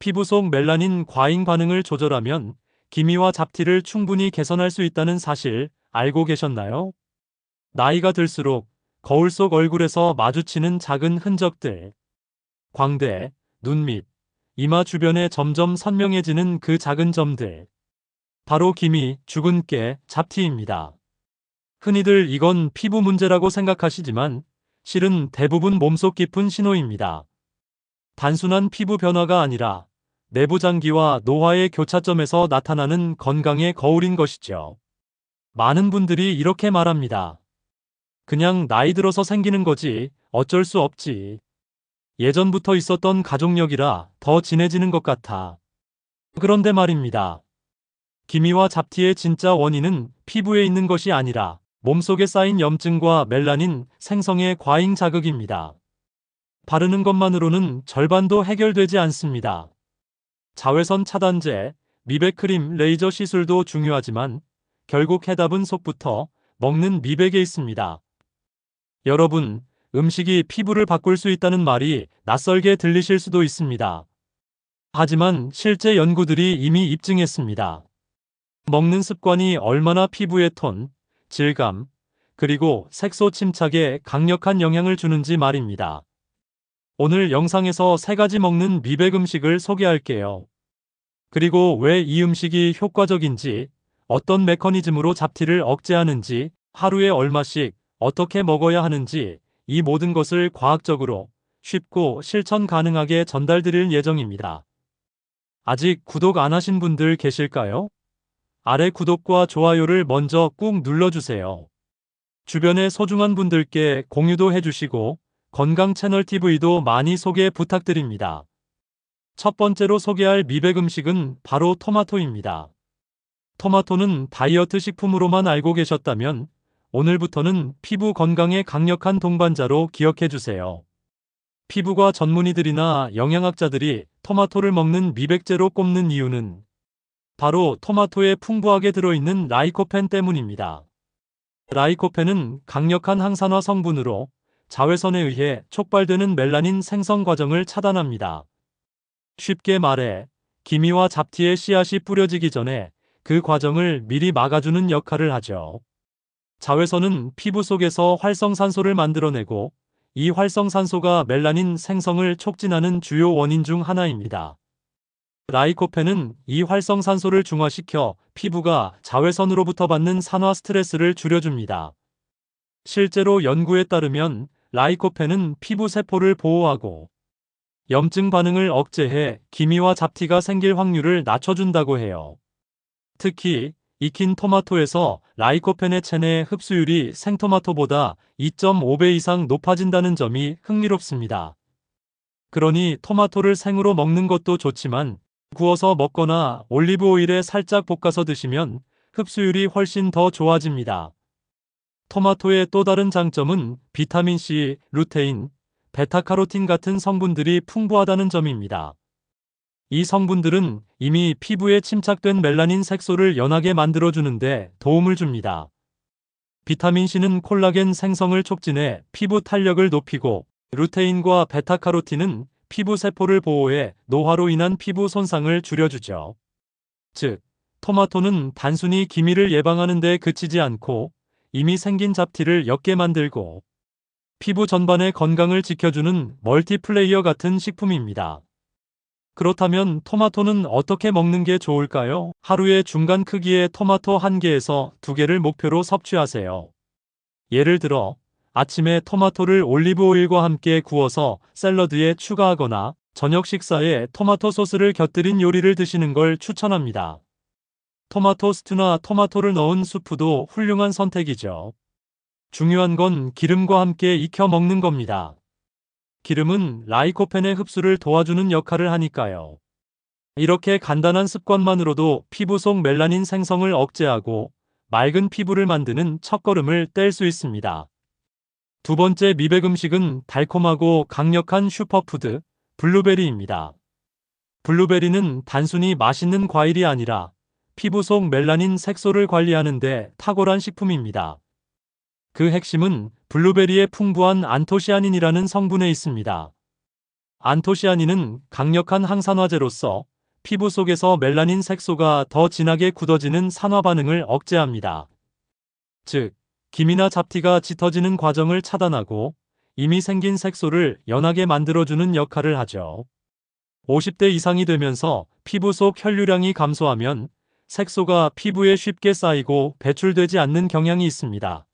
피부 속 멜라닌 과잉 반응을 조절하면 기미와 잡티를 충분히 개선할 수 있다는 사실 알고 계셨나요? 나이가 들수록 거울 속 얼굴에서 마주치는 작은 흔적들, 광대, 눈 밑, 이마 주변에 점점 선명해지는 그 작은 점들. 바로 기미, 주근깨, 잡티입니다. 흔히들 이건 피부 문제라고 생각하시지만 실은 대부분 몸속 깊은 신호입니다. 단순한 피부 변화가 아니라 내부 장기와 노화의 교차점에서 나타나는 건강의 거울인 것이죠. 많은 분들이 이렇게 말합니다. 그냥 나이 들어서 생기는 거지, 어쩔 수 없지. 예전부터 있었던 가족력이라 더 진해지는 것 같아. 그런데 말입니다. 기미와 잡티의 진짜 원인은 피부에 있는 것이 아니라 몸속에 쌓인 염증과 멜라닌 생성의 과잉 자극입니다. 바르는 것만으로는 절반도 해결되지 않습니다. 자외선 차단제, 미백 크림, 레이저 시술도 중요하지만 결국 해답은 속부터 먹는 미백에 있습니다. 여러분, 음식이 피부를 바꿀 수 있다는 말이 낯설게 들리실 수도 있습니다. 하지만 실제 연구들이 이미 입증했습니다. 먹는 습관이 얼마나 피부의 톤, 질감, 그리고 색소 침착에 강력한 영향을 주는지 말입니다. 오늘 영상에서 3가지 먹는 미백 음식을 소개할게요. 그리고 왜 이 음식이 효과적인지, 어떤 메커니즘으로 잡티를 억제하는지, 하루에 얼마씩 어떻게 먹어야 하는지, 이 모든 것을 과학적으로 쉽고 실천 가능하게 전달드릴 예정입니다. 아직 구독 안 하신 분들 계실까요? 아래 구독과 좋아요를 먼저 꾹 눌러주세요. 주변의 소중한 분들께 공유도 해주시고 건강 채널 TV도 많이 소개 부탁드립니다. 첫 번째로 소개할 미백 음식은 바로 토마토입니다. 토마토는 다이어트 식품으로만 알고 계셨다면 오늘부터는 피부 건강에 강력한 동반자로 기억해주세요. 피부과 전문의들이나 영양학자들이 토마토를 먹는 미백제로 꼽는 이유는 바로 토마토에 풍부하게 들어있는 라이코펜 때문입니다. 라이코펜은 강력한 항산화 성분으로 자외선에 의해 촉발되는 멜라닌 생성 과정을 차단합니다. 쉽게 말해 기미와 잡티의 씨앗이 뿌려지기 전에 그 과정을 미리 막아주는 역할을 하죠. 자외선은 피부 속에서 활성산소를 만들어내고 이 활성산소가 멜라닌 생성을 촉진하는 주요 원인 중 하나입니다. 라이코펜은 이 활성산소를 중화시켜 피부가 자외선으로부터 받는 산화 스트레스를 줄여줍니다. 실제로 연구에 따르면 라이코펜은 피부 세포를 보호하고 염증 반응을 억제해 기미와 잡티가 생길 확률을 낮춰준다고 해요. 특히 익힌 토마토에서 라이코펜의 체내 흡수율이 생토마토보다 2.5배 이상 높아진다는 점이 흥미롭습니다. 그러니 토마토를 생으로 먹는 것도 좋지만 구워서 먹거나 올리브 오일에 살짝 볶아서 드시면 흡수율이 훨씬 더 좋아집니다. 토마토의 또 다른 장점은 비타민C, 루테인, 베타카로틴 같은 성분들이 풍부하다는 점입니다. 이 성분들은 이미 피부에 침착된 멜라닌 색소를 연하게 만들어주는데 도움을 줍니다. 비타민C는 콜라겐 생성을 촉진해 피부 탄력을 높이고 루테인과 베타카로틴은 피부 세포를 보호해 노화로 인한 피부 손상을 줄여주죠. 즉, 토마토는 단순히 기미를 예방하는 데 그치지 않고 이미 생긴 잡티를 옅게 만들고 피부 전반의 건강을 지켜주는 멀티플레이어 같은 식품입니다. 그렇다면 토마토는 어떻게 먹는 게 좋을까요? 하루에 중간 크기의 토마토 1개에서 2개를 목표로 섭취하세요. 예를 들어 아침에 토마토를 올리브 오일과 함께 구워서 샐러드에 추가하거나 저녁 식사에 토마토 소스를 곁들인 요리를 드시는 걸 추천합니다. 토마토 스튜나 토마토를 넣은 수프도 훌륭한 선택이죠. 중요한 건 기름과 함께 익혀 먹는 겁니다. 기름은 라이코펜의 흡수를 도와주는 역할을 하니까요. 이렇게 간단한 습관만으로도 피부 속 멜라닌 생성을 억제하고 맑은 피부를 만드는 첫걸음을 뗄 수 있습니다. 두 번째 미백 음식은 달콤하고 강력한 슈퍼푸드, 블루베리입니다. 블루베리는 단순히 맛있는 과일이 아니라 피부 속 멜라닌 색소를 관리하는 데 탁월한 식품입니다. 그 핵심은 블루베리의 풍부한 안토시아닌이라는 성분에 있습니다. 안토시아닌은 강력한 항산화제로서 피부 속에서 멜라닌 색소가 더 진하게 굳어지는 산화 반응을 억제합니다. 즉, 기미나 잡티가 짙어지는 과정을 차단하고 이미 생긴 색소를 연하게 만들어주는 역할을 하죠. 50대 이상이 되면서 피부 속 혈류량이 감소하면 색소가 피부에 쉽게 쌓이고 배출되지 않는 경향이 있습니다.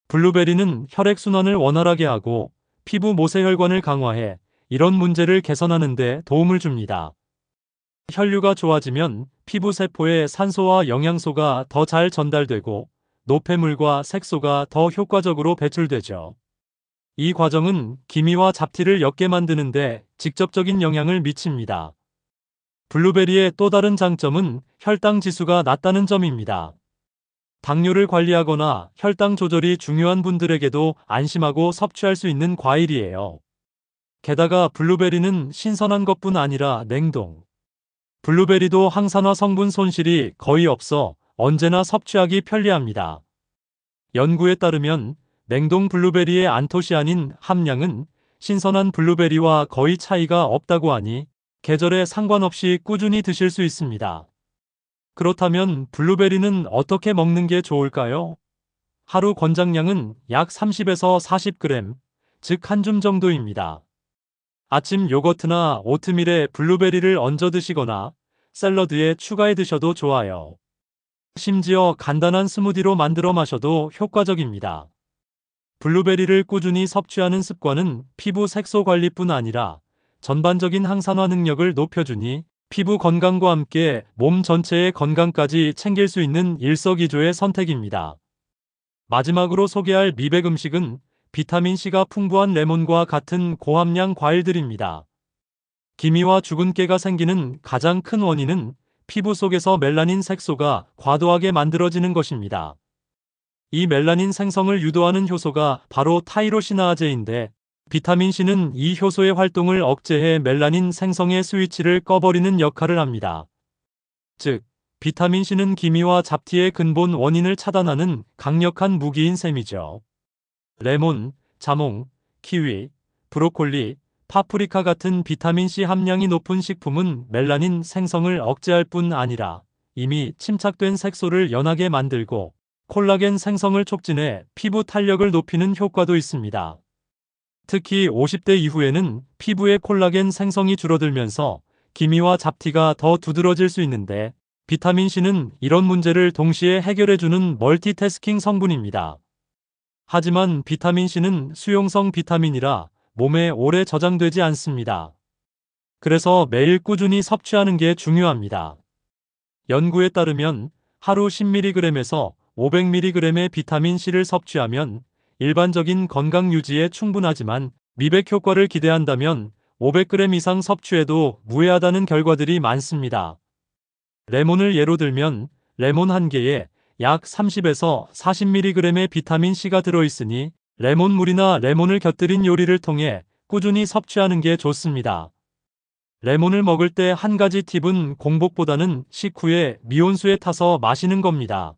블루베리는 혈액순환을 원활하게 하고 피부 모세혈관을 강화해 이런 문제를 개선하는 데 도움을 줍니다. 혈류가 좋아지면 피부 세포에 산소와 영양소가 더 잘 전달되고 노폐물과 색소가 더 효과적으로 배출되죠. 이 과정은 기미와 잡티를 옅게 만드는 데 직접적인 영향을 미칩니다. 블루베리의 또 다른 장점은 혈당 지수가 낮다는 점입니다. 당뇨를 관리하거나 혈당 조절이 중요한 분들에게도 안심하고 섭취할 수 있는 과일이에요. 게다가 블루베리는 신선한 것뿐 아니라 냉동. 블루베리도 항산화 성분 손실이 거의 없어 언제나 섭취하기 편리합니다. 연구에 따르면 냉동 블루베리의 안토시아닌 함량은 신선한 블루베리와 거의 차이가 없다고 하니 계절에 상관없이 꾸준히 드실 수 있습니다. 그렇다면 블루베리는 어떻게 먹는 게 좋을까요? 하루 권장량은 약 30에서 40g, 즉 한 줌 정도입니다. 아침 요거트나 오트밀에 블루베리를 얹어 드시거나 샐러드에 추가해 드셔도 좋아요. 심지어 간단한 스무디로 만들어 마셔도 효과적입니다. 블루베리를 꾸준히 섭취하는 습관은 피부 색소 관리뿐 아니라 전반적인 항산화 능력을 높여주니 피부 건강과 함께 몸 전체의 건강까지 챙길 수 있는 일석이조의 선택입니다. 마지막으로 소개할 미백 음식은 비타민C가 풍부한 레몬과 같은 고함량 과일들입니다. 기미와 주근깨가 생기는 가장 큰 원인은 피부 속에서 멜라닌 색소가 과도하게 만들어지는 것입니다. 이 멜라닌 생성을 유도하는 효소가 바로 타이로시나아제인데 비타민C는 이 효소의 활동을 억제해 멜라닌 생성의 스위치를 꺼버리는 역할을 합니다. 즉, 비타민C는 기미와 잡티의 근본 원인을 차단하는 강력한 무기인 셈이죠. 레몬, 자몽, 키위, 브로콜리, 파프리카 같은 비타민C 함량이 높은 식품은 멜라닌 생성을 억제할 뿐 아니라 이미 침착된 색소를 연하게 만들고 콜라겐 생성을 촉진해 피부 탄력을 높이는 효과도 있습니다. 특히 50대 이후에는 피부의 콜라겐 생성이 줄어들면서 기미와 잡티가 더 두드러질 수 있는데 비타민C는 이런 문제를 동시에 해결해주는 멀티태스킹 성분입니다. 하지만 비타민C는 수용성 비타민이라 몸에 오래 저장되지 않습니다. 그래서 매일 꾸준히 섭취하는 게 중요합니다. 연구에 따르면 하루 10mg에서 500mg의 비타민C를 섭취하면 일반적인 건강 유지에 충분하지만 미백 효과를 기대한다면 500g 이상 섭취해도 무해하다는 결과들이 많습니다. 레몬을 예로 들면 레몬 한 개에 약 30에서 40mg의 비타민C가 들어있으니 레몬물이나 레몬을 곁들인 요리를 통해 꾸준히 섭취하는 게 좋습니다. 레몬을 먹을 때 한 가지 팁은 공복보다는 식후에 미온수에 타서 마시는 겁니다.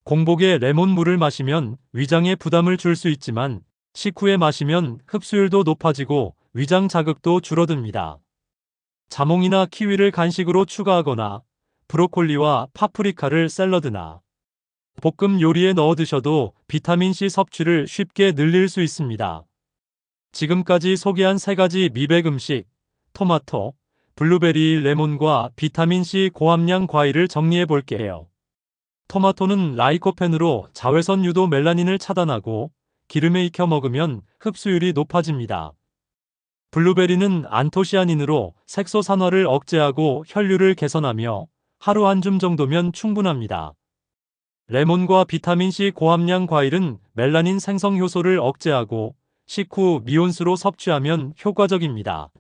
공복에 레몬물을 마시면 위장에 부담을 줄 수 있지만 식후에 마시면 흡수율도 높아지고 위장 자극도 줄어듭니다. 자몽이나 키위를 간식으로 추가하거나 브로콜리와 파프리카를 샐러드나 볶음 요리에 넣어 드셔도 비타민C 섭취를 쉽게 늘릴 수 있습니다. 지금까지 소개한 세 가지 미백 음식, 토마토, 블루베리, 레몬과 비타민C 고함량 과일을 정리해 볼게요. 토마토는 라이코펜으로 자외선 유도 멜라닌을 차단하고 기름에 익혀 먹으면 흡수율이 높아집니다. 블루베리는 안토시아닌으로 색소 산화를 억제하고 혈류를 개선하며 하루 한 줌 정도면 충분합니다. 레몬과 비타민C 고함량 과일은 멜라닌 생성 효소를 억제하고 식후 미온수로 섭취하면 효과적입니다.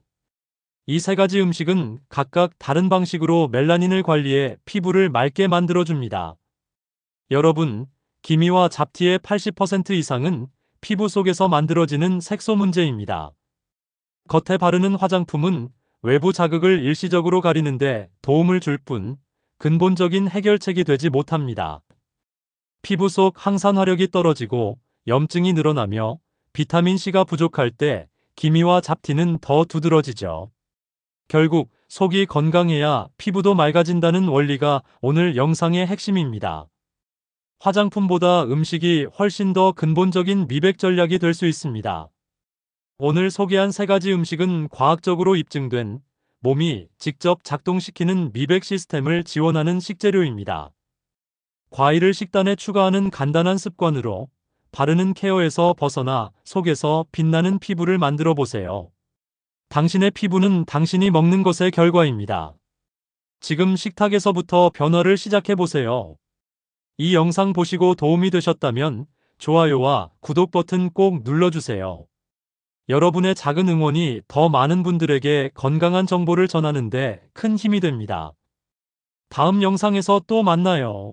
이 세 가지 음식은 각각 다른 방식으로 멜라닌을 관리해 피부를 맑게 만들어줍니다. 여러분, 기미와 잡티의 80% 이상은 피부 속에서 만들어지는 색소 문제입니다. 겉에 바르는 화장품은 외부 자극을 일시적으로 가리는데 도움을 줄 뿐 근본적인 해결책이 되지 못합니다. 피부 속 항산화력이 떨어지고 염증이 늘어나며 비타민C가 부족할 때 기미와 잡티는 더 두드러지죠. 결국 속이 건강해야 피부도 맑아진다는 원리가 오늘 영상의 핵심입니다. 화장품보다 음식이 훨씬 더 근본적인 미백 전략이 될 수 있습니다. 오늘 소개한 3가지 음식은 과학적으로 입증된 몸이 직접 작동시키는 미백 시스템을 지원하는 식재료입니다. 과일을 식단에 추가하는 간단한 습관으로 바르는 케어에서 벗어나 속에서 빛나는 피부를 만들어 보세요. 당신의 피부는 당신이 먹는 것의 결과입니다. 지금 식탁에서부터 변화를 시작해 보세요. 이 영상 보시고 도움이 되셨다면 좋아요와 구독 버튼 꼭 눌러주세요. 여러분의 작은 응원이 더 많은 분들에게 건강한 정보를 전하는 데 큰 힘이 됩니다. 다음 영상에서 또 만나요.